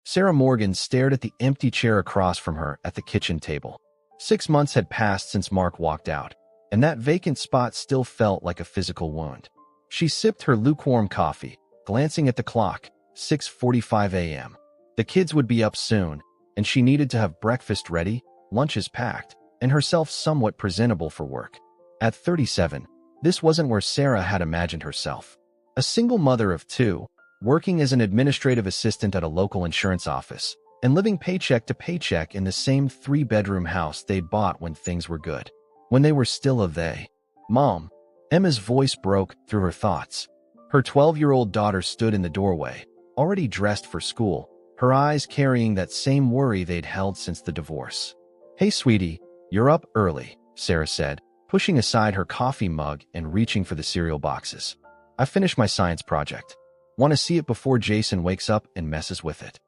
Sarah Morgan stared at the empty chair across from her at the kitchen table. 6 months had passed since Mark walked out, and that vacant spot still felt like a physical wound. She sipped her lukewarm coffee, glancing at the clock, 6:45 a.m. The kids would be up soon, and she needed to have breakfast ready, lunches packed, and herself somewhat presentable for work. At 37, this wasn't where Sarah had imagined herself. A single mother of 2, working as an administrative assistant at a local insurance office, and living paycheck to paycheck in the same 3-bedroom house they'd bought when things were good. When they were still a they. Mom. Emma's voice broke through her thoughts. Her 12-year-old daughter stood in the doorway, already dressed for school, her eyes carrying that same worry they'd held since the divorce. "Hey, sweetie, you're up early," Sarah said, pushing aside her coffee mug and reaching for the cereal boxes. "I finished my science project. Want to see it before Jason wakes up and messes with it."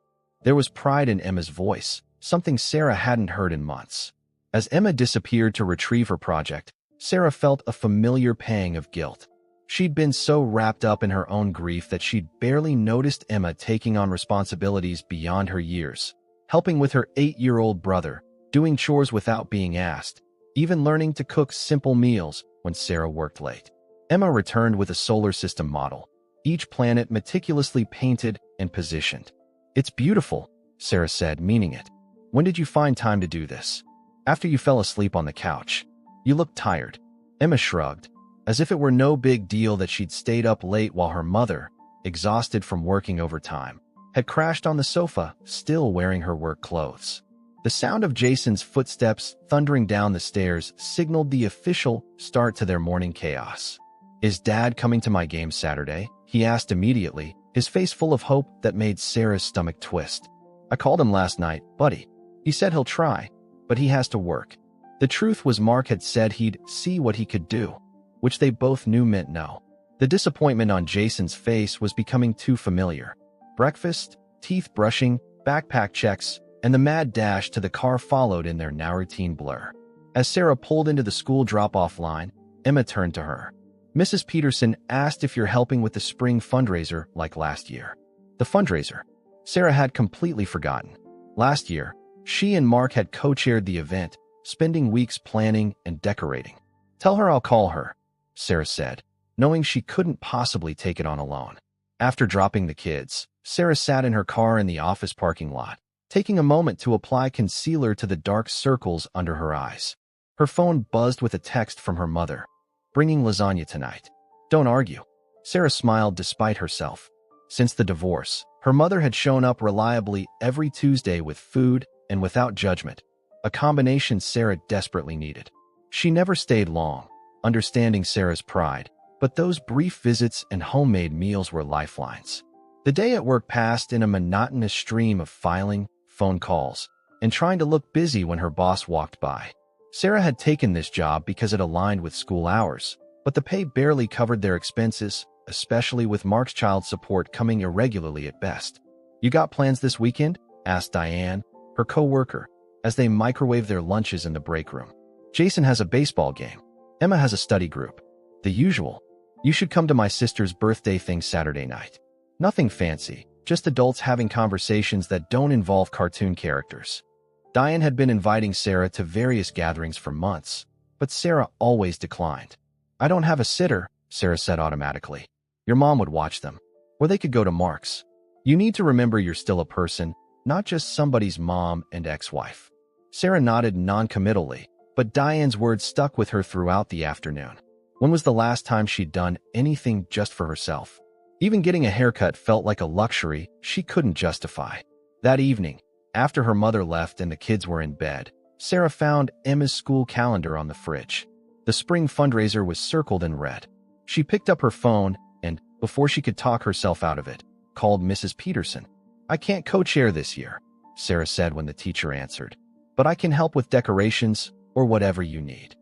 There was pride in Emma's voice, something Sarah hadn't heard in months. As Emma disappeared to retrieve her project, Sarah felt a familiar pang of guilt. She'd been so wrapped up in her own grief that she'd barely noticed Emma taking on responsibilities beyond her years, helping with her 8-year-old brother, doing chores without being asked, even learning to cook simple meals when Sarah worked late. Emma returned with a solar system model, each planet meticulously painted and positioned. "It's beautiful," Sarah said, meaning it. "When did you find time to do this?" "After you fell asleep on the couch. You looked tired." Emma shrugged, as if it were no big deal that she'd stayed up late while her mother, exhausted from working overtime, had crashed on the sofa, still wearing her work clothes. The sound of Jason's footsteps thundering down the stairs signaled the official start to their morning chaos. "Is Dad coming to my game Saturday?" he asked immediately, his face full of hope that made Sarah's stomach twist. "I called him last night, buddy. He said he'll try, but he has to work." The truth was Mark had said he'd see what he could do, which they both knew meant no. The disappointment on Jason's face was becoming too familiar. Breakfast, teeth brushing, backpack checks, and the mad dash to the car followed in their now routine blur. As Sarah pulled into the school drop-off line, Emma turned to her. "Mrs. Peterson asked if you're helping with the spring fundraiser like last year." The fundraiser? Sarah had completely forgotten. Last year, she and Mark had co-chaired the event, spending weeks planning and decorating. "Tell her I'll call her," Sarah said, knowing she couldn't possibly take it on alone. After dropping the kids, Sarah sat in her car in the office parking lot, taking a moment to apply concealer to the dark circles under her eyes. Her phone buzzed with a text from her mother. "Bringing lasagna tonight. Don't argue." Sarah smiled despite herself. Since the divorce, her mother had shown up reliably every Tuesday with food and without judgment, a combination Sarah desperately needed. She never stayed long, understanding Sarah's pride, but those brief visits and homemade meals were lifelines. The day at work passed in a monotonous stream of filing, phone calls, and trying to look busy when her boss walked by. Sarah had taken this job because it aligned with school hours, but the pay barely covered their expenses, especially with Mark's child support coming irregularly at best. "You got plans this weekend?" asked Diane, her co-worker, as they microwaved their lunches in the break room. "Jason has a baseball game. Emma has a study group. The usual. You should come to my sister's birthday thing Saturday night. Nothing fancy, just adults having conversations that don't involve cartoon characters." Diane had been inviting Sarah to various gatherings for months, but Sarah always declined. "I don't have a sitter," Sarah said automatically. "Your mom would watch them. Or they could go to Mark's. You need to remember you're still a person, not just somebody's mom and ex-wife." Sarah nodded non-committally, but Diane's words stuck with her throughout the afternoon. When was the last time she'd done anything just for herself? Even getting a haircut felt like a luxury she couldn't justify. That evening, after her mother left and the kids were in bed, Sarah found Emma's school calendar on the fridge. The spring fundraiser was circled in red. She picked up her phone and, before she could talk herself out of it, called Mrs. Peterson. "I can't co-chair this year," Sarah said when the teacher answered, "but I can help with decorations or whatever you need."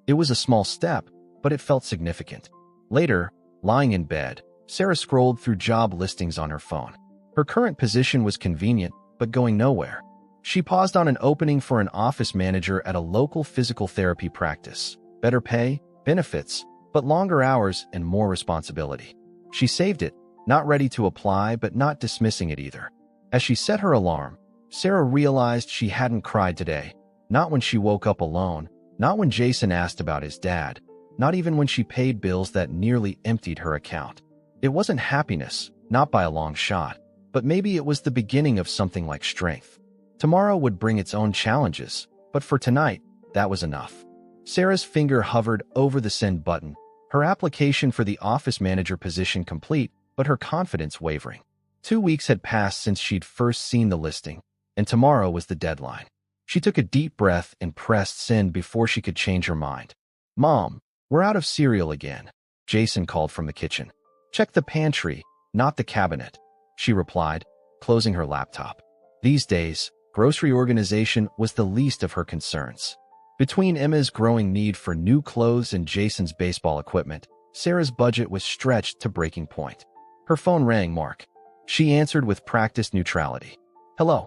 It was a small step, but it felt significant. Later, lying in bed, Sarah scrolled through job listings on her phone. Her current position was convenient, but going nowhere. She paused on an opening for an office manager at a local physical therapy practice. Better pay, benefits, but longer hours and more responsibility. She saved it, not ready to apply but not dismissing it either. As she set her alarm, Sarah realized she hadn't cried today. Not when she woke up alone, not when Jason asked about his dad, not even when she paid bills that nearly emptied her account. It wasn't happiness, not by a long shot, but maybe it was the beginning of something like strength. Tomorrow would bring its own challenges, but for tonight, that was enough. Sarah's finger hovered over the send button, her application for the office manager position complete, but her confidence wavering. 2 weeks had passed since she'd first seen the listing, and tomorrow was the deadline. She took a deep breath and pressed send before she could change her mind. "Mom, we're out of cereal again," Jason called from the kitchen. "Check the pantry, not the cabinet," she replied, closing her laptop. These days, grocery organization was the least of her concerns. Between Emma's growing need for new clothes and Jason's baseball equipment, Sarah's budget was stretched to breaking point. Her phone rang. Mark. She answered with practiced neutrality. "Hello.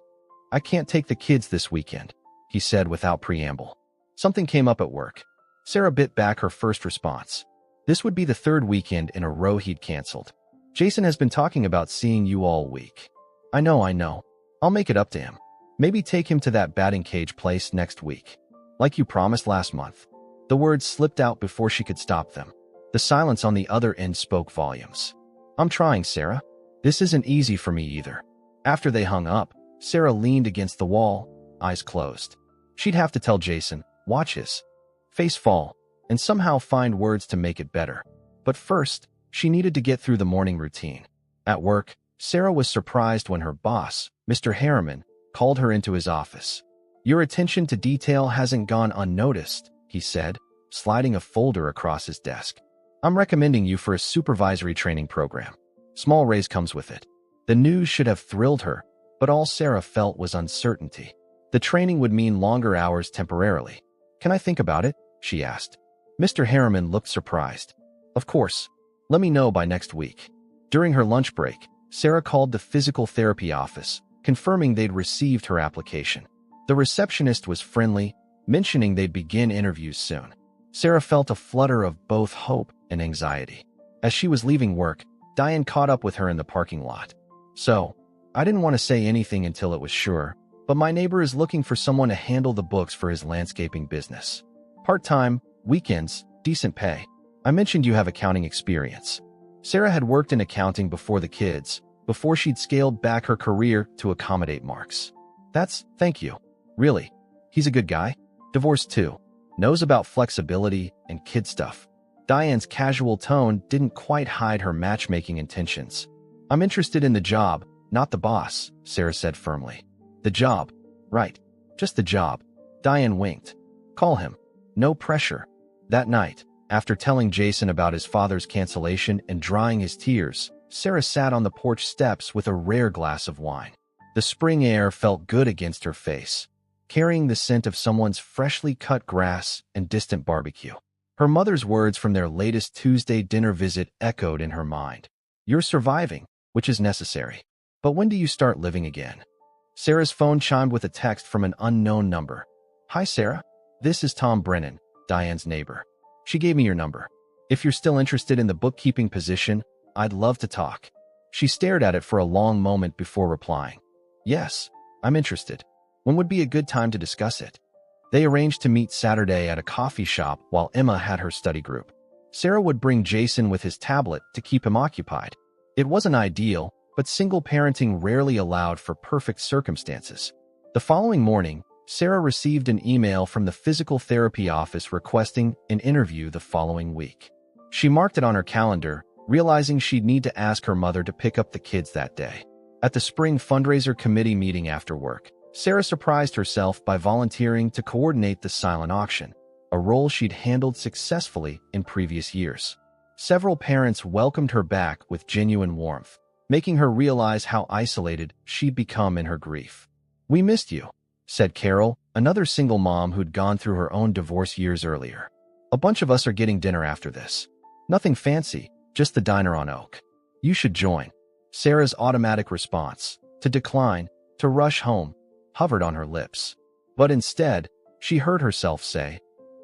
I can't take the kids this weekend," he said without preamble. Something came up at work. Sarah bit back her first response. This would be the third weekend in a row he'd canceled. "Jason has been talking about seeing you all week." I know. I'll make it up to him. Maybe take him to that batting cage place next week. Like you promised last month." The words slipped out before she could stop them. The silence on the other end spoke volumes. "I'm trying, Sarah. This isn't easy for me either." After they hung up, Sarah leaned against the wall, eyes closed. She'd have to tell Jason, watch his face fall, and somehow find words to make it better. But first, she needed to get through the morning routine. At work, Sarah was surprised when her boss, Mr. Harriman, called her into his office. "Your attention to detail hasn't gone unnoticed," he said, sliding a folder across his desk. "I'm recommending you for a supervisory training program. Small raise comes with it." The news should have thrilled her, but all Sarah felt was uncertainty. The training would mean longer hours temporarily. "Can I think about it?" she asked. Mr. Harriman looked surprised. "Of course. Let me know by next week." During her lunch break, Sarah called the physical therapy office, confirming they'd received her application. The receptionist was friendly, mentioning they'd begin interviews soon. Sarah felt a flutter of both hope and anxiety. As she was leaving work, Diane caught up with her in the parking lot. "So, I didn't want to say anything until it was sure, but my neighbor is looking for someone to handle the books for his landscaping business. Part-time, weekends, decent pay. I mentioned you have accounting experience." Sarah had worked in accounting before the kids, before she'd scaled back her career to accommodate Mark's. Thank you. Really? He's a good guy? Divorced too. Knows about flexibility and kid stuff. Diane's casual tone didn't quite hide her matchmaking intentions. "I'm interested in the job, not the boss," Sarah said firmly. "The job. Right. Just the job." Diane winked. "Call him. No pressure." That night, after telling Jason about his father's cancellation and drying his tears, Sarah sat on the porch steps with a rare glass of wine. The spring air felt good against her face, carrying the scent of someone's freshly cut grass and distant barbecue. Her mother's words from their latest Tuesday dinner visit echoed in her mind. "You're surviving, which is necessary. But when do you start living again?" Sarah's phone chimed with a text from an unknown number. "Hi, Sarah. This is Tom Brennan, Diane's neighbor. She gave me your number. If you're still interested in the bookkeeping position, I'd love to talk." She stared at it for a long moment before replying. "Yes, I'm interested. When would be a good time to discuss it?" They arranged to meet Saturday at a coffee shop while Emma had her study group. Sarah would bring Jason with his tablet to keep him occupied. It wasn't ideal, but single parenting rarely allowed for perfect circumstances. The following morning, Sarah received an email from the physical therapy office requesting an interview the following week. She marked it on her calendar, realizing she'd need to ask her mother to pick up the kids that day. At the spring fundraiser committee meeting after work, Sarah surprised herself by volunteering to coordinate the silent auction, a role she'd handled successfully in previous years. Several parents welcomed her back with genuine warmth, making her realize how isolated she'd become in her grief. "We missed you," said Carol, another single mom who'd gone through her own divorce years earlier. "A bunch of us are getting dinner after this. Nothing fancy, just the diner on Oak. You should join." Sarah's automatic response, to decline, to rush home, hovered on her lips. But instead, she heard herself say,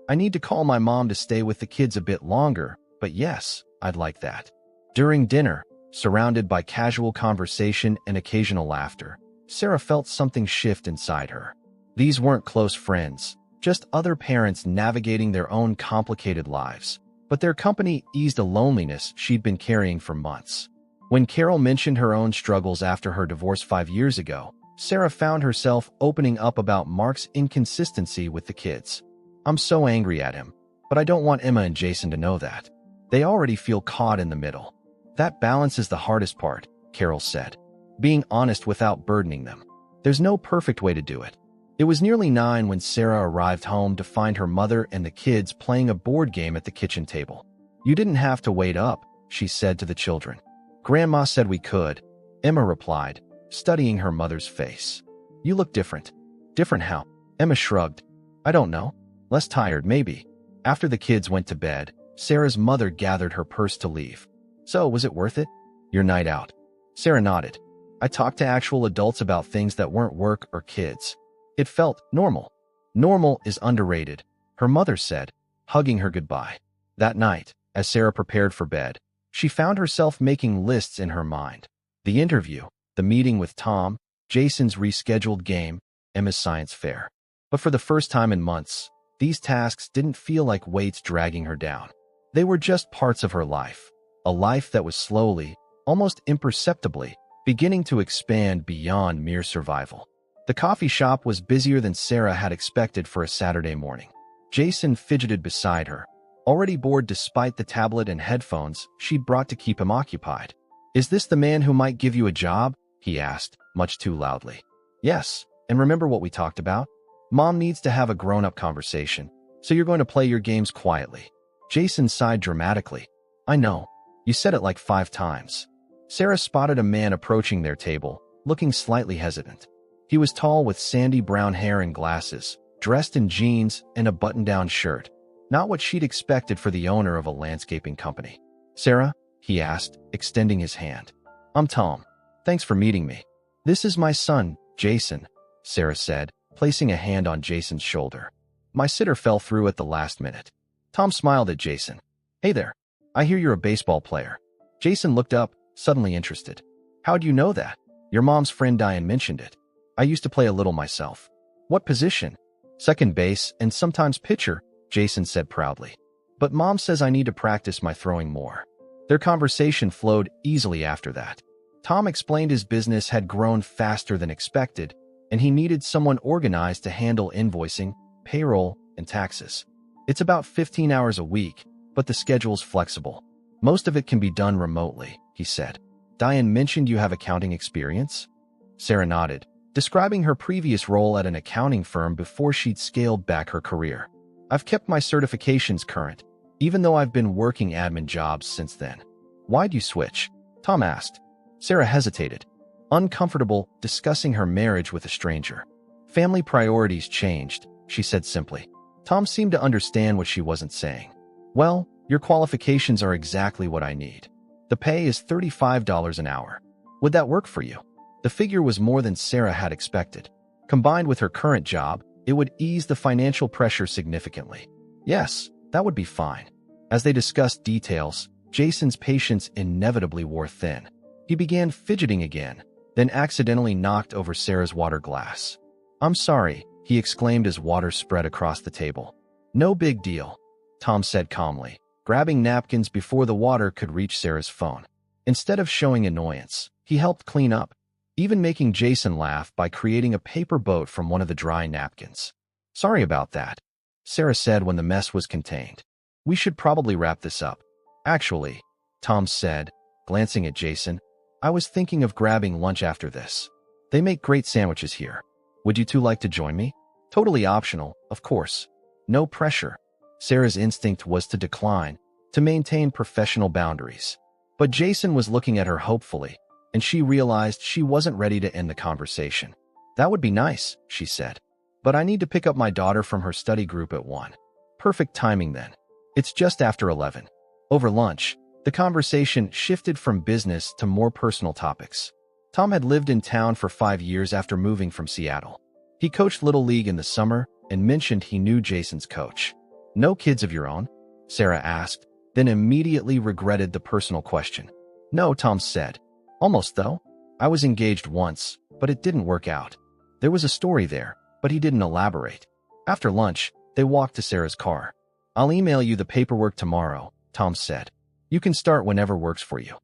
"I need to call my mom to stay with the kids a bit longer, but yes, I'd like that." During dinner, surrounded by casual conversation and occasional laughter, Sarah felt something shift inside her. These weren't close friends, just other parents navigating their own complicated lives. But their company eased a loneliness she'd been carrying for months. When Carol mentioned her own struggles after her divorce 5 years ago, Sarah found herself opening up about Mark's inconsistency with the kids. "I'm so angry at him, but I don't want Emma and Jason to know that. They already feel caught in the middle." "That balance is the hardest part," Carol said. "Being honest without burdening them. There's no perfect way to do it." It was nearly 9 when Sarah arrived home to find her mother and the kids playing a board game at the kitchen table. "You didn't have to wait up," she said to the children. "Grandma said we could," Emma replied, studying her mother's face. "You look different." "Different how?" Emma shrugged. "I don't know. Less tired, maybe." After the kids went to bed, Sarah's mother gathered her purse to leave. "So, was it worth it? Your night out?" Sarah nodded. "I talked to actual adults about things that weren't work or kids. It felt normal." "Normal is underrated," her mother said, hugging her goodbye. That night, as Sarah prepared for bed, she found herself making lists in her mind. The interview, the meeting with Tom, Jason's rescheduled game, Emma's science fair. But for the first time in months, these tasks didn't feel like weights dragging her down. They were just parts of her life, a life that was slowly, almost imperceptibly, beginning to expand beyond mere survival. The coffee shop was busier than Sarah had expected for a Saturday morning. Jason fidgeted beside her, already bored despite the tablet and headphones she'd brought to keep him occupied. "Is this the man who might give you a job?" he asked, much too loudly. "Yes, and remember what we talked about? Mom needs to have a grown-up conversation, so you're going to play your games quietly." Jason sighed dramatically. "I know. You said it like 5 times. Sarah spotted a man approaching their table, looking slightly hesitant. He was tall with sandy brown hair and glasses, dressed in jeans and a button-down shirt. Not what she'd expected for the owner of a landscaping company. "Sarah?" he asked, extending his hand. "I'm Tom. Thanks for meeting me." "This is my son, Jason," Sarah said, placing a hand on Jason's shoulder. "My sitter fell through at the last minute." Tom smiled at Jason. "Hey there. I hear you're a baseball player." Jason looked up, suddenly interested. "How'd you know that?" "Your mom's friend Diane mentioned it. I used to play a little myself." "What position?" "Second base and sometimes pitcher," Jason said proudly. "But Mom says I need to practice my throwing more." Their conversation flowed easily after that. Tom explained his business had grown faster than expected, and he needed someone organized to handle invoicing, payroll, and taxes. "It's about 15 hours a week, but the schedule's flexible. Most of it can be done remotely," he said. "Diane mentioned you have accounting experience?" Sarah nodded, describing her previous role at an accounting firm before she'd scaled back her career. "I've kept my certifications current, even though I've been working admin jobs since then." "Why'd you switch?" Tom asked. Sarah hesitated, uncomfortable discussing her marriage with a stranger. "Family priorities changed," she said simply. Tom seemed to understand what she wasn't saying. "Well, your qualifications are exactly what I need. The pay is $35 an hour. Would that work for you?" The figure was more than Sarah had expected. Combined with her current job, it would ease the financial pressure significantly. "Yes, that would be fine." As they discussed details, Jason's patience inevitably wore thin. He began fidgeting again, then accidentally knocked over Sarah's water glass. "I'm sorry," he exclaimed as water spread across the table. "No big deal," Tom said calmly, grabbing napkins before the water could reach Sarah's phone. Instead of showing annoyance, he helped clean up, even making Jason laugh by creating a paper boat from one of the dry napkins. "Sorry about that," Sarah said when the mess was contained. "We should probably wrap this up." "Actually," Tom said, glancing at Jason, "I was thinking of grabbing lunch after this. They make great sandwiches here. Would you two like to join me?" "Totally optional, of course. No pressure." Sarah's instinct was to decline, to maintain professional boundaries. But Jason was looking at her hopefully, and she realized she wasn't ready to end the conversation. "That would be nice," she said. "But I need to pick up my daughter from her study group at 1. "Perfect timing then. It's just after 11. Over lunch, the conversation shifted from business to more personal topics. Tom had lived in town for 5 years after moving from Seattle. He coached Little League in the summer and mentioned he knew Jason's coach. "No kids of your own?" Sarah asked, then immediately regretted the personal question. "No," Tom said. "Almost though. I was engaged once, but it didn't work out. There was a story there, but he didn't elaborate. After lunch, they walked to Sarah's car. "I'll email you the paperwork tomorrow," Tom said. "You can start whenever works for you."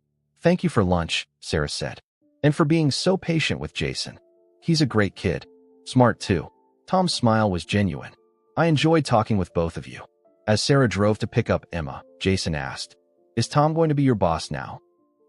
"Thank you for lunch," Sarah said. "And for being so patient with Jason. He's a great kid. Smart too." Tom's smile was genuine. "I enjoyed talking with both of you." As Sarah drove to pick up Emma, Jason asked, "Is Tom going to be your boss now?"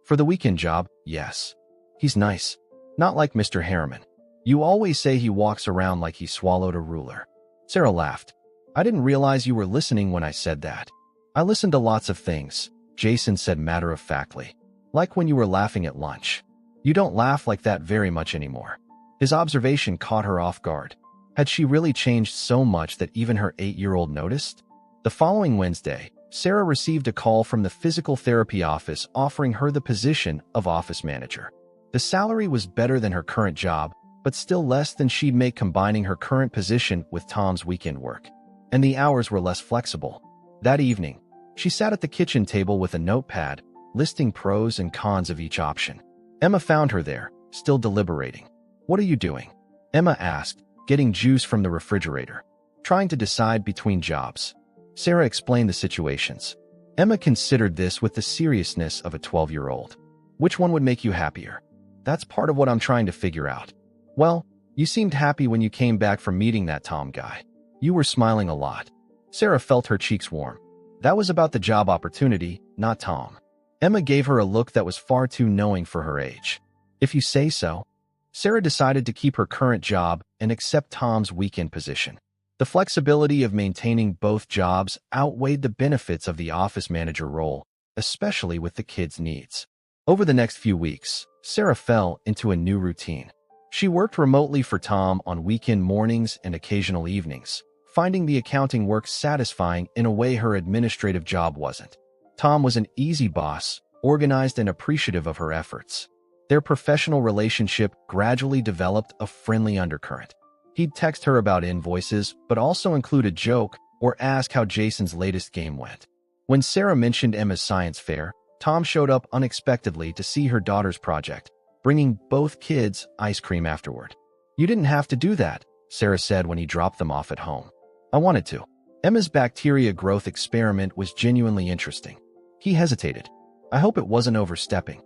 "For the weekend job, yes. He's nice. Not like Mr. Harriman. You always say he walks around like he swallowed a ruler." Sarah laughed. "I didn't realize you were listening when I said that." "I listen to lots of things," Jason said matter-of-factly. "Like when you were laughing at lunch. You don't laugh like that very much anymore." His observation caught her off guard. Had she really changed so much that even her 8-year-old noticed? The following Wednesday, Sarah received a call from the physical therapy office offering her the position of office manager. The salary was better than her current job, but still less than she'd make combining her current position with Tom's weekend work. And the hours were less flexible. That evening, she sat at the kitchen table with a notepad, listing pros and cons of each option. Emma found her there, still deliberating. "What are you doing?" Emma asked, getting juice from the refrigerator. "Trying to decide between jobs." Sarah explained the situations. Emma considered this with the seriousness of a 12-year-old. "Which one would make you happier?" "That's part of what I'm trying to figure out." "Well, you seemed happy when you came back from meeting that Tom guy. You were smiling a lot." Sarah felt her cheeks warm. That was about the job opportunity, not Tom. Emma gave her a look that was far too knowing for her age. "If you say so." Sarah decided to keep her current job and accept Tom's weekend position. The flexibility of maintaining both jobs outweighed the benefits of the office manager role, especially with the kids' needs. Over the next few weeks, Sarah fell into a new routine. She worked remotely for Tom on weekend mornings and occasional evenings, finding the accounting work satisfying in a way her administrative job wasn't. Tom was an easy boss, organized and appreciative of her efforts. Their professional relationship gradually developed a friendly undercurrent. He'd text her about invoices, but also include a joke or ask how Jason's latest game went. When Sarah mentioned Emma's science fair, Tom showed up unexpectedly to see her daughter's project, bringing both kids ice cream afterward. "You didn't have to do that," Sarah said when he dropped them off at home. "I wanted to." Emma's bacteria growth experiment was genuinely interesting. He hesitated. "I hope it wasn't overstepping."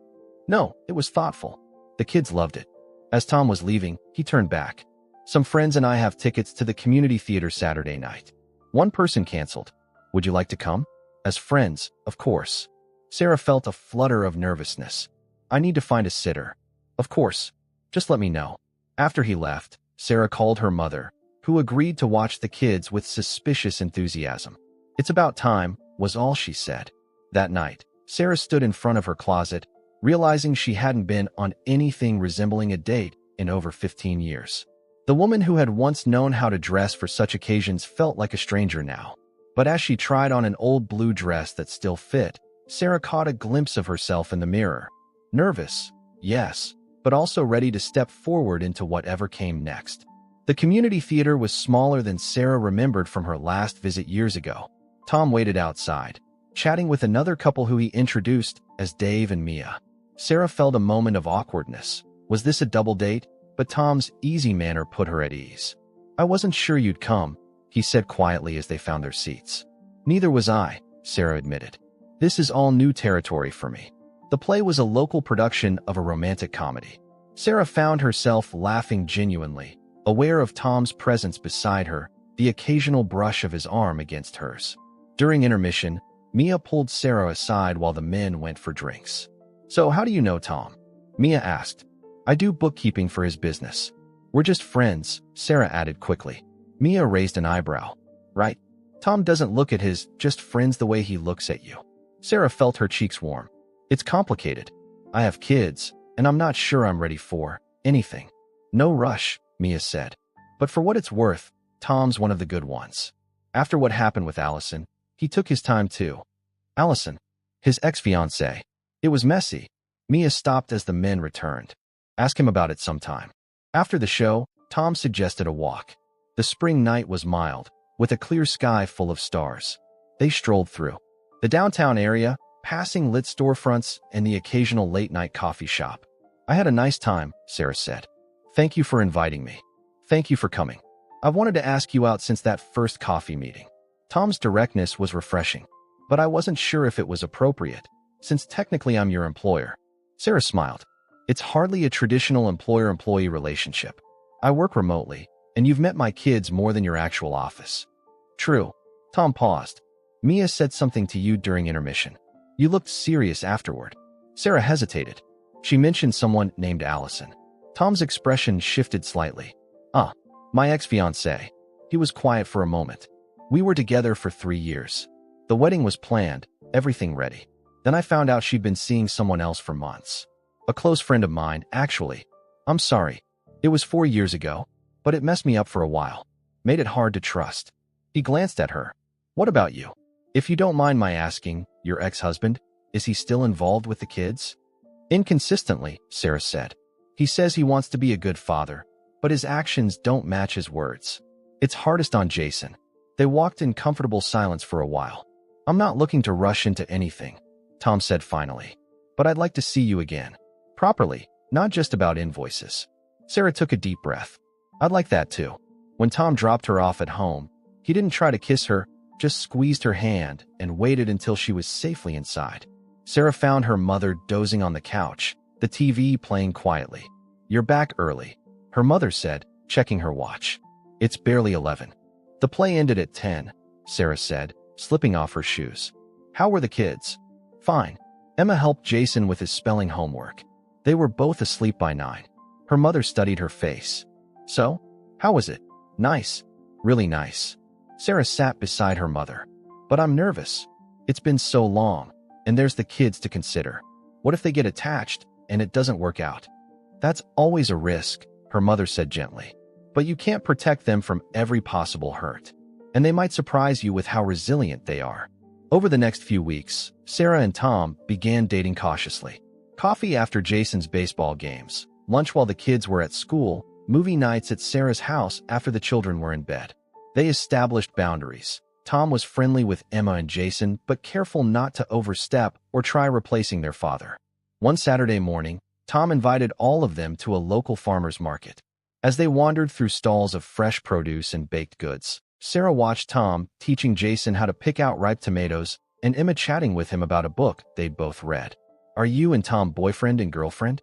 "No, it was thoughtful. The kids loved it." As Tom was leaving, he turned back. "Some friends and I have tickets to the community theater Saturday night. One person canceled. Would you like to come?" "As friends, of course." Sarah felt a flutter of nervousness. "I need to find a sitter." "Of course. Just let me know." After he left, Sarah called her mother, who agreed to watch the kids with suspicious enthusiasm. "It's about time," was all she said. That night, Sarah stood in front of her closet, realizing she hadn't been on anything resembling a date in over 15 years. The woman who had once known how to dress for such occasions felt like a stranger now. But as she tried on an old blue dress that still fit, Sarah caught a glimpse of herself in the mirror. Nervous, yes, but also ready to step forward into whatever came next. The community theater was smaller than Sarah remembered from her last visit years ago. Tom waited outside, chatting with another couple who he introduced as Dave and Mia. Sarah felt a moment of awkwardness. Was this a double date? But Tom's easy manner put her at ease. "I wasn't sure you'd come," he said quietly as they found their seats. "Neither was I," Sarah admitted. "This is all new territory for me." The play was a local production of a romantic comedy. Sarah found herself laughing genuinely, aware of Tom's presence beside her, the occasional brush of his arm against hers. During intermission, Mia pulled Sarah aside while the men went for drinks. "So how do you know Tom?" Mia asked. "I do bookkeeping for his business." "We're just friends," Sarah added quickly. Mia raised an eyebrow. "Right? Tom doesn't look at his just friends the way he looks at you." Sarah felt her cheeks warm. "It's complicated. I have kids, and I'm not sure I'm ready for anything." "No rush," Mia said. "But for what it's worth, Tom's one of the good ones." After what happened with Allison, he took his time too. Allison, his ex-fiancée. It was messy. Mia stopped as the men returned. "Ask him about it sometime." After the show, Tom suggested a walk. The spring night was mild, with a clear sky full of stars. They strolled through the downtown area, passing lit storefronts and the occasional late-night coffee shop. "I had a nice time," Sarah said. Thank you for inviting me. Thank you for coming. I've wanted to ask you out since that first coffee meeting. Tom's directness was refreshing, but I wasn't sure if it was appropriate, since technically I'm your employer. Sarah smiled. It's hardly a traditional employer-employee relationship. I work remotely, and you've met my kids more than your actual office. True. Tom paused. Mia said something to you during intermission. You looked serious afterward. Sarah hesitated. She mentioned someone named Allison. Tom's expression shifted slightly. My ex-fiancé. He was quiet for a moment. We were together for 3 years. The wedding was planned, everything ready. Then I found out she'd been seeing someone else for months. A close friend of mine, actually. I'm sorry. It was 4 years ago, but it messed me up for a while. Made it hard to trust. He glanced at her. What about you? If you don't mind my asking, your ex-husband, is he still involved with the kids? Inconsistently, Sarah said. He says he wants to be a good father, but his actions don't match his words. It's hardest on Jason. They walked in comfortable silence for a while. I'm not looking to rush into anything, Tom said finally. But I'd like to see you again. Properly, not just about invoices. Sarah took a deep breath. I'd like that too. When Tom dropped her off at home, he didn't try to kiss her, just squeezed her hand and waited until she was safely inside. Sarah found her mother dozing on the couch, the TV playing quietly. You're back early, her mother said, checking her watch. It's barely 11. The play ended at 10, Sarah said, slipping off her shoes. How were the kids? Fine. Emma helped Jason with his spelling homework. They were both asleep by 9. Her mother studied her face. So, how was it? Nice. Really nice. Sarah sat beside her mother. But I'm nervous. It's been so long, and there's the kids to consider. What if they get attached, and it doesn't work out? That's always a risk, her mother said gently. But you can't protect them from every possible hurt. And they might surprise you with how resilient they are. Over the next few weeks, Sarah and Tom began dating cautiously. Coffee after Jason's baseball games, lunch while the kids were at school, movie nights at Sarah's house after the children were in bed. They established boundaries. Tom was friendly with Emma and Jason, but careful not to overstep or try replacing their father. One Saturday morning, Tom invited all of them to a local farmer's market. As they wandered through stalls of fresh produce and baked goods, Sarah watched Tom teaching Jason how to pick out ripe tomatoes and Emma chatting with him about a book they'd both read. Are you and Tom boyfriend and girlfriend?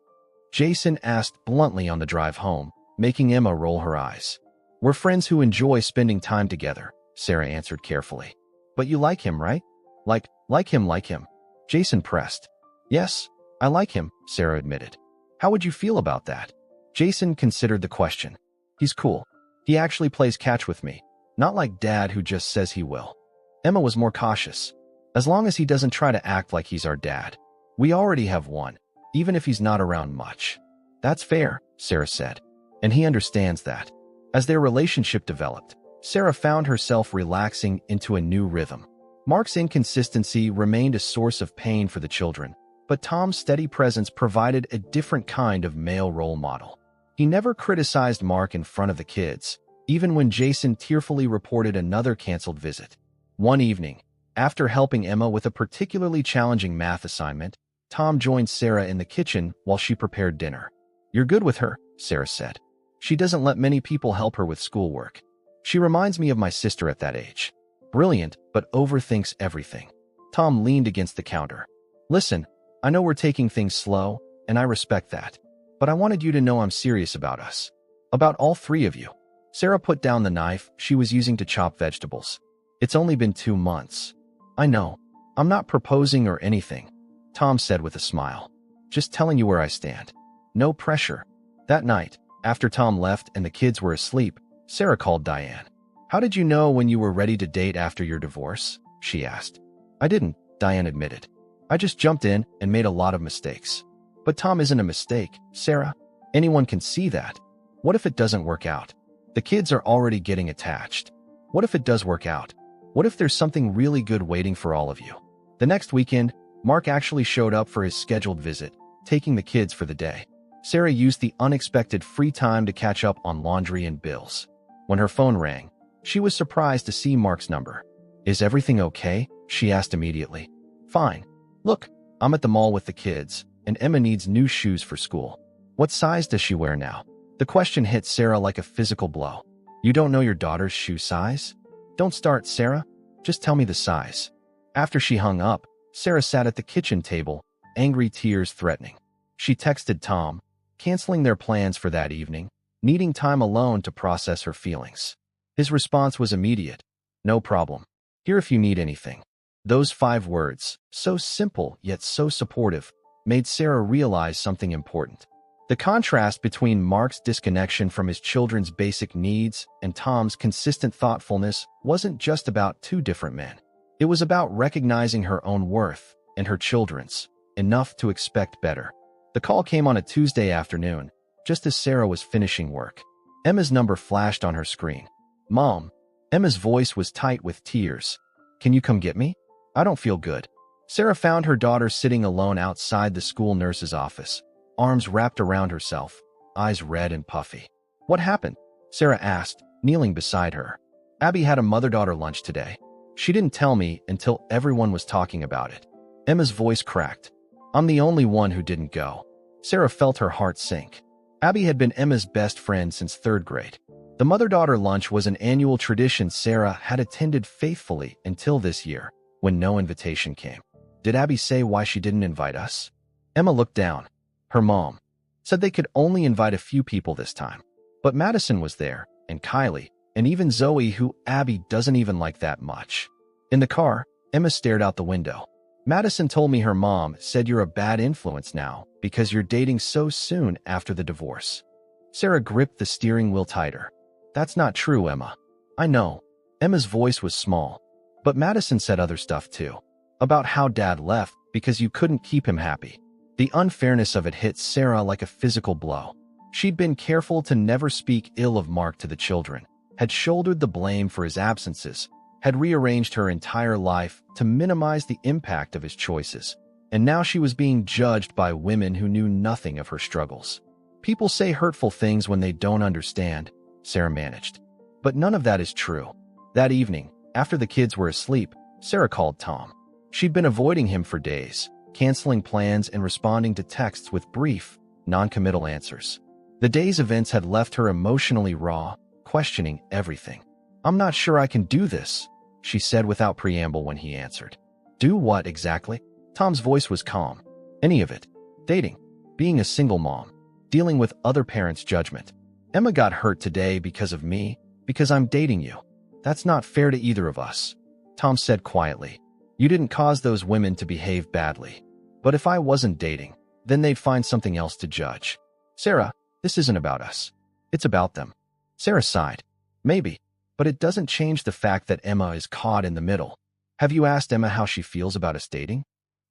Jason asked bluntly on the drive home, making Emma roll her eyes. We're friends who enjoy spending time together, Sarah answered carefully. But you like him, right? Like him. Jason pressed. Yes, I like him, Sarah admitted. How would you feel about that? Jason considered the question. He's cool. He actually plays catch with me, not like Dad who just says he will. Emma was more cautious. As long as he doesn't try to act like he's our dad. We already have one, even if he's not around much. That's fair, Sarah said. And he understands that. As their relationship developed, Sarah found herself relaxing into a new rhythm. Mark's inconsistency remained a source of pain for the children, but Tom's steady presence provided a different kind of male role model. He never criticized Mark in front of the kids, even when Jason tearfully reported another canceled visit. One evening, after helping Emma with a particularly challenging math assignment, Tom joined Sarah in the kitchen while she prepared dinner. You're good with her, Sarah said. She doesn't let many people help her with schoolwork. She reminds me of my sister at that age. Brilliant, but overthinks everything. Tom leaned against the counter. Listen, I know we're taking things slow, and I respect that. But I wanted you to know I'm serious about us. About all 3 of you. Sarah put down the knife she was using to chop vegetables. It's only been 2 months. I know. I'm not proposing or anything, Tom said with a smile. Just telling you where I stand. No pressure. That night, after Tom left and the kids were asleep, Sarah called Diane. How did you know when you were ready to date after your divorce? She asked. I didn't, Diane admitted. I just jumped in and made a lot of mistakes. But Tom isn't a mistake, Sarah. Anyone can see that. What if it doesn't work out? The kids are already getting attached. What if it does work out? What if there's something really good waiting for all of you? The next weekend, Mark actually showed up for his scheduled visit, taking the kids for the day. Sarah used the unexpected free time to catch up on laundry and bills. When her phone rang, she was surprised to see Mark's number. Is everything okay? She asked immediately. Fine. Look, I'm at the mall with the kids, and Emma needs new shoes for school. What size does she wear now? The question hit Sarah like a physical blow. You don't know your daughter's shoe size? Don't start, Sarah. Just tell me the size. After she hung up, Sarah sat at the kitchen table, angry tears threatening. She texted Tom, canceling their plans for that evening, needing time alone to process her feelings. His response was immediate. No problem. Here if you need anything. Those 5 words, so simple yet so supportive, made Sarah realize something important. The contrast between Mark's disconnection from his children's basic needs and Tom's consistent thoughtfulness wasn't just about 2 different men. It was about recognizing her own worth and her children's, enough to expect better. The call came on a Tuesday afternoon, just as Sarah was finishing work. Emma's number flashed on her screen. Mom. Emma's voice was tight with tears. Can you come get me? I don't feel good. Sarah found her daughter sitting alone outside the school nurse's office, arms wrapped around herself, eyes red and puffy. What happened? Sarah asked, kneeling beside her. Abby had a mother-daughter lunch today. She didn't tell me until everyone was talking about it. Emma's voice cracked. I'm the only one who didn't go. Sarah felt her heart sink. Abby had been Emma's best friend since 3rd grade. The mother-daughter lunch was an annual tradition Sarah had attended faithfully until this year, when no invitation came. Did Abby say why she didn't invite us? Emma looked down. Her mom said they could only invite a few people this time. But Madison was there, and Kylie, and even Zoe, who Abby doesn't even like that much. In the car, Emma stared out the window. Madison told me her mom said you're a bad influence now because you're dating so soon after the divorce. Sarah gripped the steering wheel tighter. That's not true, Emma. I know. Emma's voice was small. But Madison said other stuff too. About how Dad left because you couldn't keep him happy. The unfairness of it hit Sarah like a physical blow. She'd been careful to never speak ill of Mark to the children, had shouldered the blame for his absences, had rearranged her entire life to minimize the impact of his choices, and now she was being judged by women who knew nothing of her struggles. People say hurtful things when they don't understand, Sarah managed. But none of that is true. That evening, after the kids were asleep, Sarah called Tom. She'd been avoiding him for days, canceling plans and responding to texts with brief, non-committal answers. The day's events had left her emotionally raw, questioning everything. I'm not sure I can do this, she said without preamble when he answered. Do what exactly? Tom's voice was calm. Any of it. Dating. Being a single mom. Dealing with other parents' judgment. Emma got hurt today because of me, because I'm dating you. That's not fair to either of us. Tom said quietly. You didn't cause those women to behave badly. But if I wasn't dating, then they'd find something else to judge. Sarah, this isn't about us. It's about them. Sarah sighed. Maybe. But it doesn't change the fact that Emma is caught in the middle. Have you asked Emma how she feels about us dating?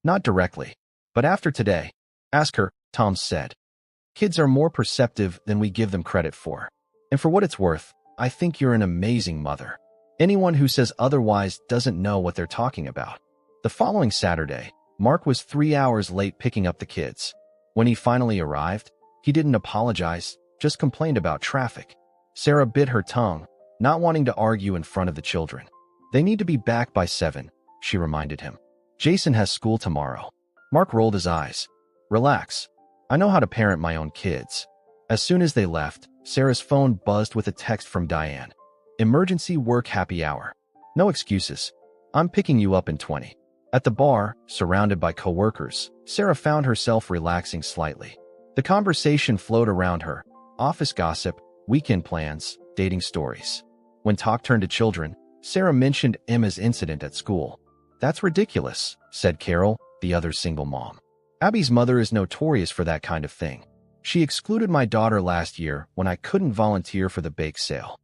Not directly. But after today, ask her, Tom said. Kids are more perceptive than we give them credit for. And for what it's worth, I think you're an amazing mother. Anyone who says otherwise doesn't know what they're talking about. The following Saturday, Mark was 3 hours late picking up the kids. When he finally arrived, he didn't apologize, just complained about traffic. Sarah bit her tongue, not wanting to argue in front of the children. They need to be back by 7, she reminded him. Jason has school tomorrow. Mark rolled his eyes. Relax. I know how to parent my own kids. As soon as they left, Sarah's phone buzzed with a text from Diane. Emergency work happy hour. No excuses. I'm picking you up in 20. At the bar, surrounded by coworkers, Sarah found herself relaxing slightly. The conversation flowed around her. Office gossip, weekend plans, dating stories. When talk turned to children, Sarah mentioned Emma's incident at school. That's ridiculous, said Carol, the other single mom. Abby's mother is notorious for that kind of thing. She excluded my daughter last year when I couldn't volunteer for the bake sale.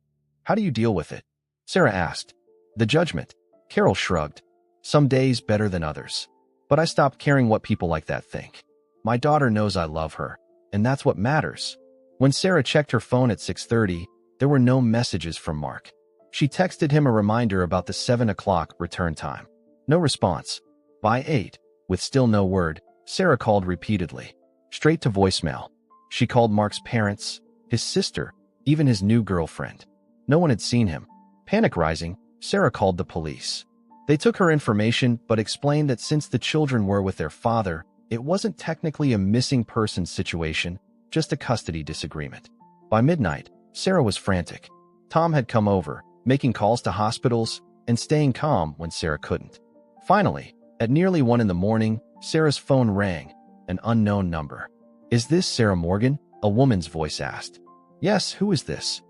How do you deal with it? Sarah asked. The judgment. Carol shrugged. Some days better than others. But I stopped caring what people like that think. My daughter knows I love her, and that's what matters. When Sarah checked her phone at 6:30, there were no messages from Mark. She texted him a reminder about the 7 o'clock return time. No response. By 8, with still no word, Sarah called repeatedly. Straight to voicemail. She called Mark's parents, his sister, even his new girlfriend. No one had seen him. Panic rising, Sarah called the police. They took her information but explained that since the children were with their father, it wasn't technically a missing persons situation, just a custody disagreement. By midnight, Sarah was frantic. Tom had come over, making calls to hospitals and staying calm when Sarah couldn't. Finally, at nearly 1 in the morning, Sarah's phone rang, an unknown number. "Is this Sarah Morgan?" a woman's voice asked. "Yes, who is this?"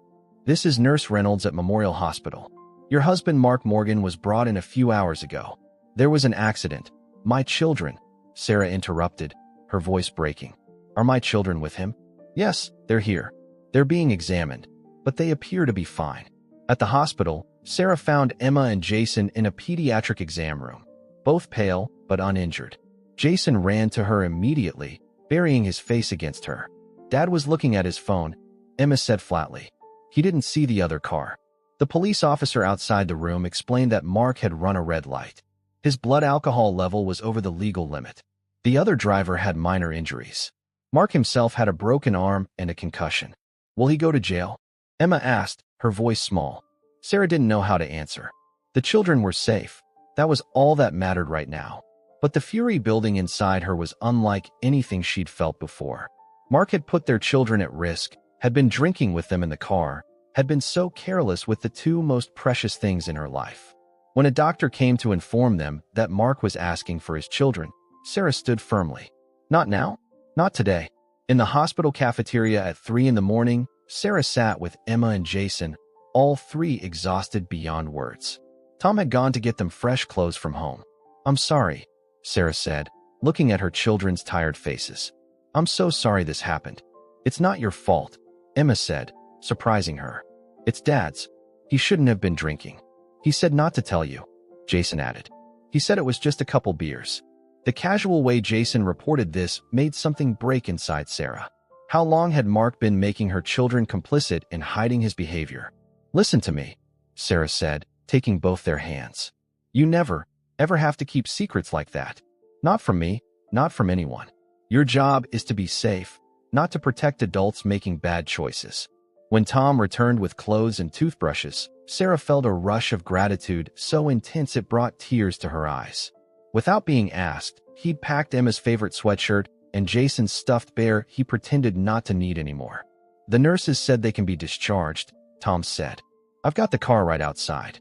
"This is Nurse Reynolds at Memorial Hospital. Your husband Mark Morgan was brought in a few hours ago. There was an accident." "My children," Sarah interrupted, her voice breaking. "Are my children with him?" "Yes, they're here. They're being examined, but they appear to be fine." At the hospital, Sarah found Emma and Jason in a pediatric exam room, both pale but uninjured. Jason ran to her immediately, burying his face against her. "Dad was looking at his phone," Emma said flatly. "He didn't see the other car." The police officer outside the room explained that Mark had run a red light. His blood alcohol level was over the legal limit. The other driver had minor injuries. Mark himself had a broken arm and a concussion. "Will he go to jail?" Emma asked, her voice small. Sarah didn't know how to answer. The children were safe. That was all that mattered right now. But the fury building inside her was unlike anything she'd felt before. Mark had put their children at risk, had been drinking with them in the car, had been so careless with the two most precious things in her life. When a doctor came to inform them that Mark was asking for his children, Sarah stood firmly. "Not now? Not today." In the hospital cafeteria at 3 in the morning, Sarah sat with Emma and Jason, all three exhausted beyond words. Tom had gone to get them fresh clothes from home. "I'm sorry," Sarah said, looking at her children's tired faces. "I'm so sorry this happened." "It's not your fault," Emma said, surprising her. "It's Dad's. He shouldn't have been drinking." "He said not to tell you," Jason added. "He said it was just a couple beers." The casual way Jason reported this made something break inside Sarah. How long had Mark been making her children complicit in hiding his behavior? "Listen to me," Sarah said, taking both their hands. "You never, ever have to keep secrets like that. Not from me, not from anyone. Your job is to be safe, not to protect adults making bad choices." When Tom returned with clothes and toothbrushes, Sarah felt a rush of gratitude so intense it brought tears to her eyes. Without being asked, he'd packed Emma's favorite sweatshirt and Jason's stuffed bear he pretended not to need anymore. "The nurses said they can be discharged," Tom said. "I've got the car right outside."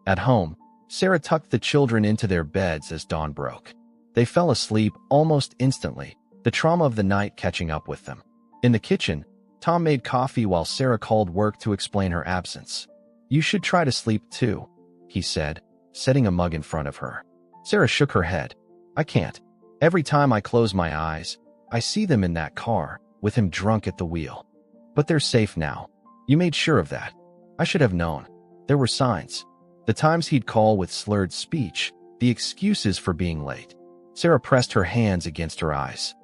At home, Sarah tucked the children into their beds as dawn broke. They fell asleep almost instantly, the trauma of the night catching up with them. In the kitchen, Tom made coffee while Sarah called work to explain her absence. "You should try to sleep too," he said, setting a mug in front of her. Sarah shook her head. "I can't. Every time I close my eyes, I see them in that car, with him drunk at the wheel. But they're safe now. You made sure of that." "I should have known. There were signs. The times he'd call with slurred speech, the excuses for being late." Sarah pressed her hands against her eyes.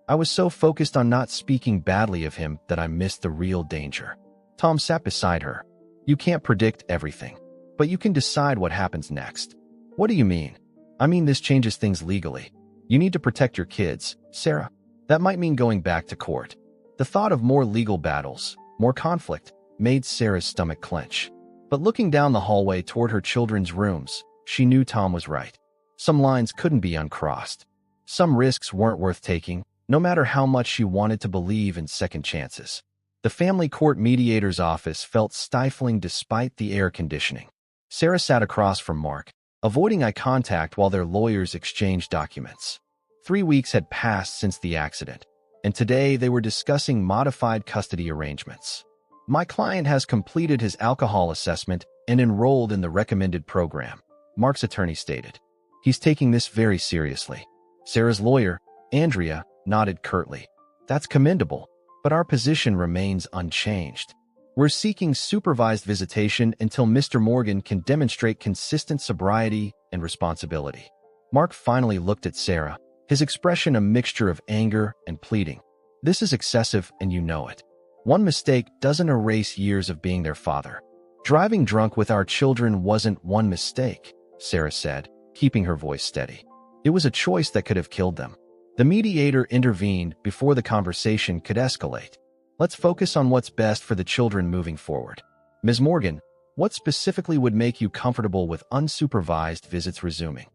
"I was so focused on not speaking badly of him that I missed the real danger." Tom sat beside her. "You can't predict everything, but you can decide what happens next." "What do you mean?" "I mean this changes things legally. You need to protect your kids, Sarah. That might mean going back to court." The thought of more legal battles, more conflict, made Sarah's stomach clench. But looking down the hallway toward her children's rooms, she knew Tom was right. Some lines couldn't be uncrossed. Some risks weren't worth taking, no matter how much she wanted to believe in second chances. The family court mediator's office felt stifling despite the air conditioning. Sarah sat across from Mark, avoiding eye contact while their lawyers exchanged documents. 3 weeks had passed since the accident, and today they were discussing modified custody arrangements. "My client has completed his alcohol assessment and enrolled in the recommended program," Mark's attorney stated. "He's taking this very seriously." Sarah's lawyer, Andrea, nodded curtly. "That's commendable, but our position remains unchanged. We're seeking supervised visitation until Mr. Morgan can demonstrate consistent sobriety and responsibility." Mark finally looked at Sarah, his expression a mixture of anger and pleading. "This is excessive and you know it. One mistake doesn't erase years of being their father." "Driving drunk with our children wasn't one mistake," Sarah said, keeping her voice steady. "It was a choice that could have killed them." The mediator intervened before the conversation could escalate. "Let's focus on what's best for the children moving forward. Ms. Morgan, what specifically would make you comfortable with unsupervised visits resuming?"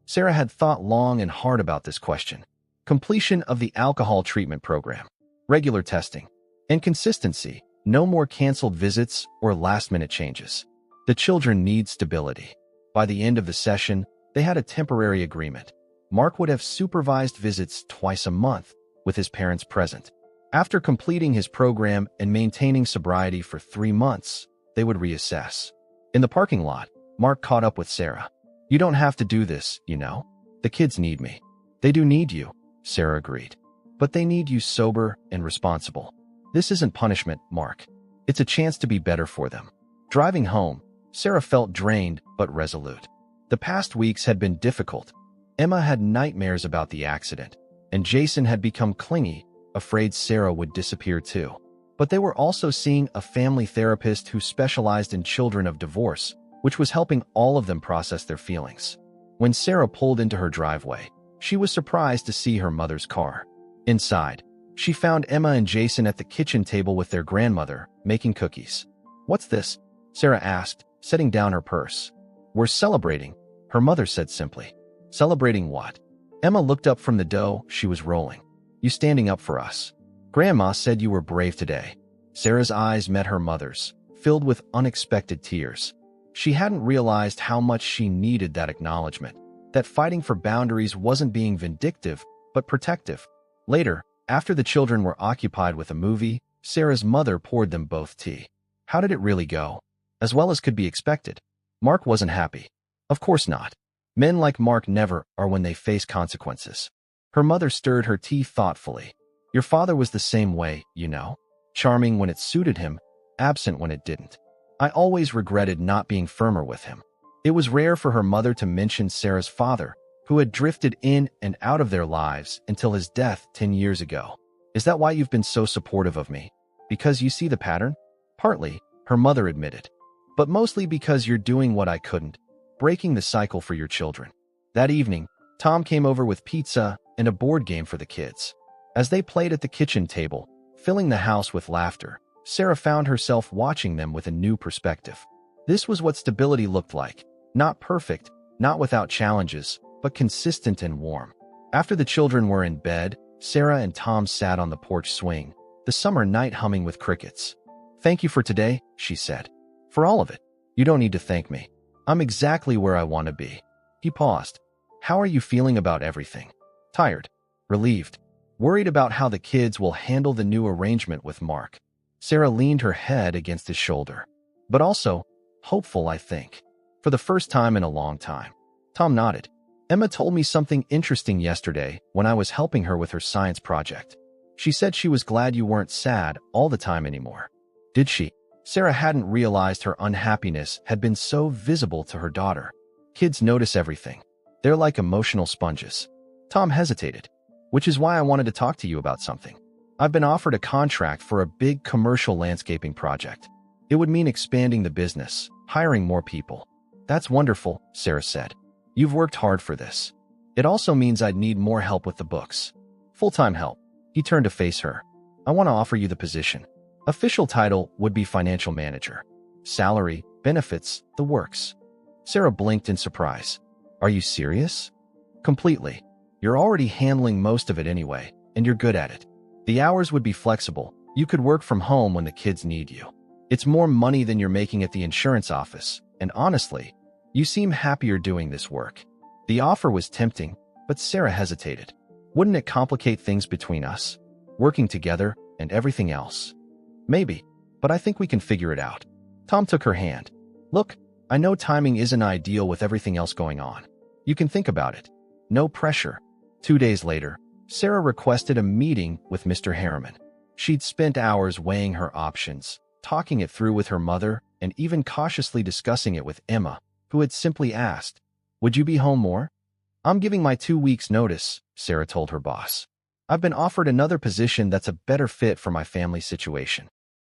Sarah had thought long and hard about this question. Completion of the alcohol treatment program, regular testing, and consistency, No more canceled visits or last-minute changes. The children need stability. By the end of the session, they had a temporary agreement. Mark would have supervised visits twice a month, with his parents present. After completing his program and maintaining sobriety for 3 months, they would reassess. In the parking lot, Mark caught up with Sarah. "You don't have to do this, you know. The kids need me." "They do need you," Sarah agreed. "But they need you sober and responsible. This isn't punishment, Mark. It's a chance to be better for them." Driving home, Sarah felt drained but resolute. The past weeks had been difficult. Emma had nightmares about the accident, and Jason had become clingy, afraid Sarah would disappear too. But they were also seeing a family therapist who specialized in children of divorce, which was helping all of them process their feelings. When Sarah pulled into her driveway, she was surprised to see her mother's car. Inside, she found Emma and Jason at the kitchen table with their grandmother, making cookies. "What's this?" Sarah asked, setting down her purse. "We're celebrating," her mother said simply. "Celebrating what?" Emma looked up from the dough she was rolling. "You standing up for us. Grandma said you were brave today." Sarah's eyes met her mother's, filled with unexpected tears. She hadn't realized how much she needed that acknowledgement, that fighting for boundaries wasn't being vindictive, but protective. Later, after the children were occupied with a movie, Sarah's mother poured them both tea. How did it really go? As well as could be expected. Mark wasn't happy. Of course not. Men like Mark never are when they face consequences. Her mother stirred her tea thoughtfully. "Your father was the same way, you know. Charming when it suited him, absent when it didn't. I always regretted not being firmer with him." It was rare for her mother to mention Sarah's father, who had drifted in and out of their lives until his death 10 years ago. "Is that why you've been so supportive of me? Because you see the pattern?" "Partly," her mother admitted. "But mostly because you're doing what I couldn't, breaking the cycle for your children." That evening, Tom came over with pizza and a board game for the kids. As they played at the kitchen table, filling the house with laughter, Sarah found herself watching them with a new perspective. This was what stability looked like. Not perfect, not without challenges, but consistent and warm. After the children were in bed, Sarah and Tom sat on the porch swing, the summer night humming with crickets. "Thank you for today," she said. "For all of it. You don't need to thank me. I'm exactly where I want to be." He paused. "How are you feeling about everything?" "Tired. Relieved. Worried about how the kids will handle the new arrangement with Mark." Sarah leaned her head against his shoulder. "But also, hopeful, I think. For the first time in a long time." Tom nodded. "Emma told me something interesting yesterday when I was helping her with her science project. She said she was glad you weren't sad all the time anymore." "Did she?" Sarah hadn't realized her unhappiness had been so visible to her daughter. Kids notice everything. They're like emotional sponges. Tom hesitated. "Which is why I wanted to talk to you about something. I've been offered a contract for a big commercial landscaping project. It would mean expanding the business, hiring more people." "That's wonderful," Sarah said. "You've worked hard for this. It also means I'd need more help with the books. Full-time help." He turned to face her. "I want to offer you the position. Official title would be financial manager. Salary, benefits, the works." Sarah blinked in surprise. "Are you serious?" "Completely. You're already handling most of it anyway, and you're good at it. The hours would be flexible. You could work from home when the kids need you. It's more money than you're making at the insurance office, and honestly, you seem happier doing this work." The offer was tempting, but Sarah hesitated. Wouldn't it complicate things between us? Working together and everything else? "Maybe, but I think we can figure it out." Tom took her hand. "Look, I know timing isn't ideal with everything else going on. You can think about it. No pressure." 2 days later, Sarah requested a meeting with Mr. Harriman. She'd spent hours weighing her options, talking it through with her mother, and even cautiously discussing it with Emma, who had simply asked, "Would you be home more?" "I'm giving my 2 weeks' notice," Sarah told her boss. "I've been offered another position that's a better fit for my family situation."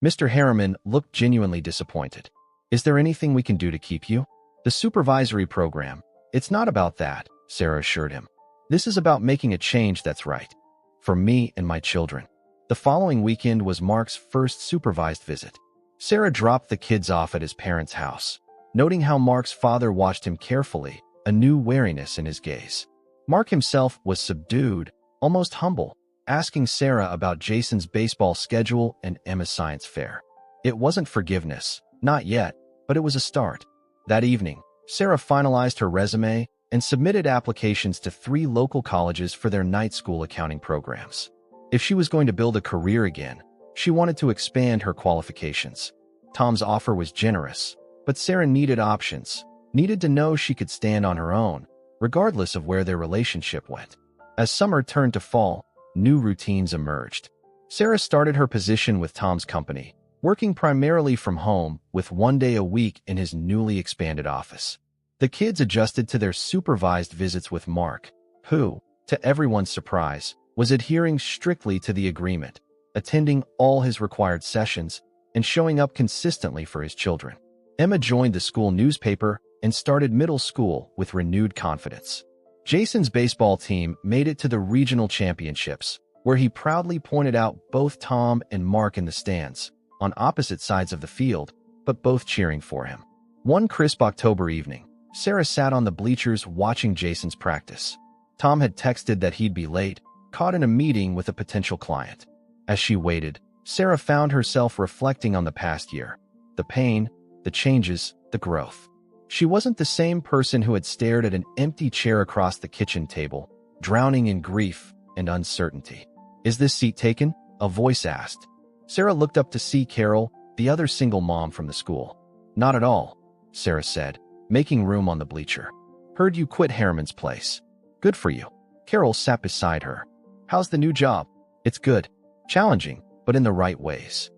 Mr. Harriman looked genuinely disappointed. "Is there anything we can do to keep you?" "The supervisory program. It's not about that," Sarah assured him. "This is about making a change that's right. For me and my children." The following weekend was Mark's first supervised visit. Sarah dropped the kids off at his parents' house. Noting how Mark's father watched him carefully, a new wariness in his gaze. Mark himself was subdued, almost humble, asking Sarah about Jason's baseball schedule and Emma's science fair. It wasn't forgiveness, not yet, but it was a start. That evening, Sarah finalized her resume and submitted applications to 3 local colleges for their night school accounting programs. If she was going to build a career again, she wanted to expand her qualifications. Tom's offer was generous, but Sarah needed options, needed to know she could stand on her own, regardless of where their relationship went. As summer turned to fall, new routines emerged. Sarah started her position with Tom's company, working primarily from home with 1 day a week in his newly expanded office. The kids adjusted to their supervised visits with Mark, who, to everyone's surprise, was adhering strictly to the agreement, attending all his required sessions, and showing up consistently for his children. Emma joined the school newspaper and started middle school with renewed confidence. Jason's baseball team made it to the regional championships, where he proudly pointed out both Tom and Mark in the stands, on opposite sides of the field, but both cheering for him. One crisp October evening, Sarah sat on the bleachers watching Jason's practice. Tom had texted that he'd be late, caught in a meeting with a potential client. As she waited, Sarah found herself reflecting on the past year. The pain, the changes, the growth. She wasn't the same person who had stared at an empty chair across the kitchen table, drowning in grief and uncertainty. "Is this seat taken?" a voice asked. Sarah looked up to see Carol, the other single mom from the school. "Not at all," Sarah said, making room on the bleacher. "Heard you quit Harriman's place. Good for you." Carol sat beside her. "How's the new job?" "It's good. Challenging, but in the right ways."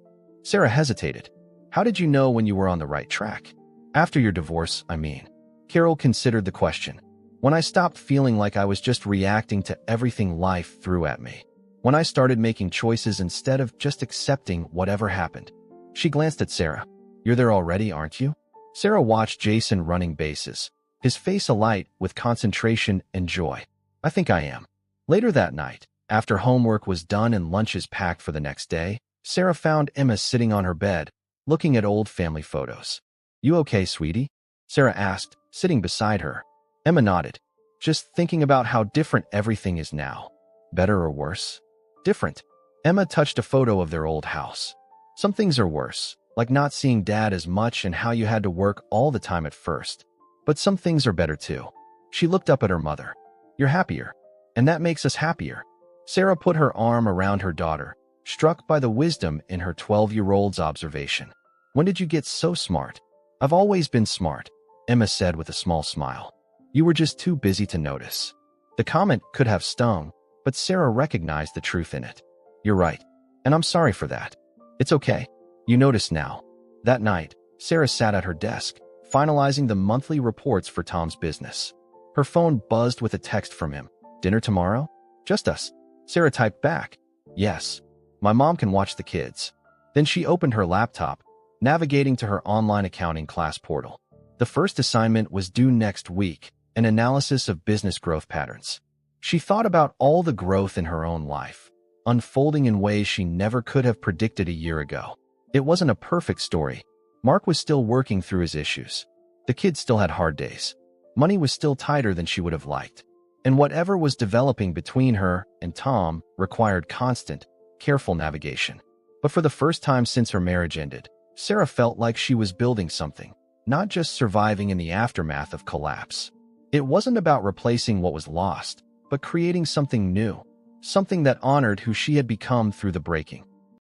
Sarah hesitated. "How did you know when you were on the right track?" "After your divorce, I mean." Carol considered the question. "When I stopped feeling like I was just reacting to everything life threw at me. When I started making choices instead of just accepting whatever happened." She glanced at Sarah. "You're there already, aren't you?" Sarah watched Jason running bases, his face alight with concentration and joy. "I think I am." Later that night, after homework was done and lunches packed for the next day, Sarah found Emma sitting on her bed, looking at old family photos. "You okay, sweetie?" Sarah asked, sitting beside her. Emma nodded. "Just thinking about how different everything is now." "Better or worse?" "Different." Emma touched a photo of their old house. "Some things are worse, like not seeing Dad as much and how you had to work all the time at first. But some things are better too." She looked up at her mother. "You're happier. And that makes us happier." Sarah put her arm around her daughter, struck by the wisdom in her 12-year-old's observation. "When did you get so smart?" "I've always been smart," Emma said with a small smile. "You were just too busy to notice." The comment could have stung, but Sarah recognized the truth in it. "You're right. And I'm sorry for that." "It's okay. You notice now." That night, Sarah sat at her desk, finalizing the monthly reports for Tom's business. Her phone buzzed with a text from him. "Dinner tomorrow?" "Just us." Sarah typed back. "Yes. My mom can watch the kids." Then she opened her laptop, navigating to her online accounting class portal. The first assignment was due next week, an analysis of business growth patterns. She thought about all the growth in her own life, unfolding in ways she never could have predicted a year ago. It wasn't a perfect story. Mark was still working through his issues. The kids still had hard days. Money was still tighter than she would have liked. And whatever was developing between her and Tom required constant, careful navigation. But for the first time since her marriage ended, Sarah felt like she was building something, not just surviving in the aftermath of collapse. It wasn't about replacing what was lost, but creating something new, something that honored who she had become through the breaking.